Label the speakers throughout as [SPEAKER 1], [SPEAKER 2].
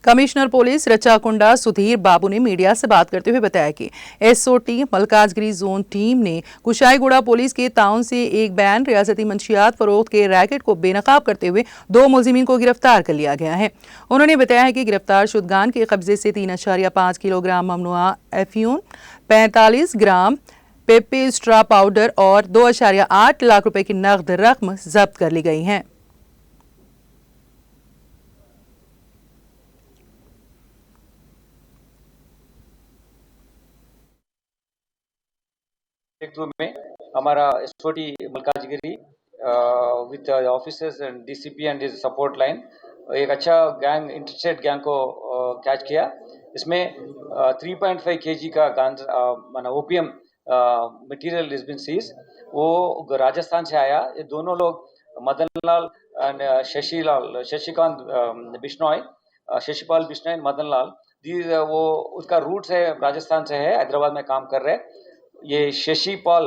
[SPEAKER 1] Commissioner police Rachakonda Sudhir बाबू ने media से बात करते हुए बताया कि एसओटी मलकाजगिरी जोन टीम ने कुशाईगुड़ा पुलिस के ताउन से एक बैन रियासती मंशियात फरोख्त के रैकेट को बेनकाब करते हुए 2 मुलजिमीन को गिरफ्तार कर लिया गया है। उन्होंने बताया कि गिरफ्तार शुदगान के कब्जे से 3.5 किलोग्राम ममनुआ एफ्यून, 45 ग्राम पेपिस्ट्रा पाउडर और 2.8 लाख रुपए की नकद रकम जब्त कर ली गई है।
[SPEAKER 2] रूम में हमारा SOT Malkajgiri with officers and DCP and his support line एक अच्छा गैंग इंटरस्टेट गैंग को कैच किया। इसमें 3.5 kg का गांजा माना OPM material is been seize. वो राजस्थान से आया। ये दोनों लोग मदनलाल एंड शशिकांत बिश्नोई, शशिपाल बिश्नोई एंड मदनलाल, वो उसका रूट है राजस्थान से है, हैदराबाद में काम कर रहे हैं। ये Shashipal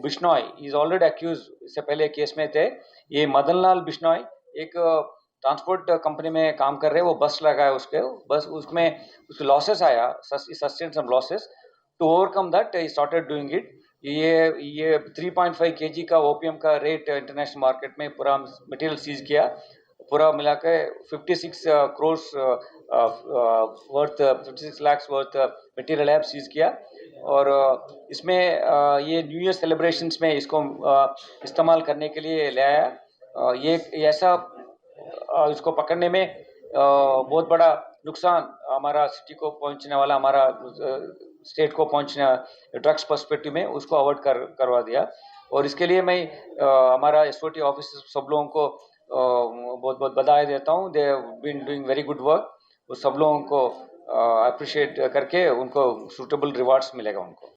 [SPEAKER 2] Bishnoi is already accuse, इससे पहले केस में थे। ये मदनलाल बिश्नोई एक ट्रांसपोर्ट कंपनी में काम कर रहे हैं। वो बस लगा है उसके, बस उसमें उसके लॉसेस आया, sustain some losses. To overcome that he started doing it. ये 3.5 kg का ओपीएम का रेट इंटरनेशनल मार्केट में पूरा मटेरियल सीज किया। पूरा मिला के 56 crores worth 56 lakhs worth material ऐप सीज किया। और इसमें ये न्यू ईयर सेलिब्रेशंस में इसको इस्तेमाल करने के लिए ले आया। ये ऐसा इसको पकड़ने में बहुत बड़ा नुकसान हमारा सिटी को पहुंचने वाला, हमारा स्टेट को पहुंचना ड्रग्स पर्सपेक्टिव में उसको अवॉइड करवा दिया। और इसके लिए मैं हमारा एसओटी ऑफिसर्स सब लोगों को बहुत बहुत बधाई देता हूँ। They have been doing very good work. वो सब लोगों को अप्रिशिएट करके उनको सूटेबल रिवार्ड्स मिलेगा उनको।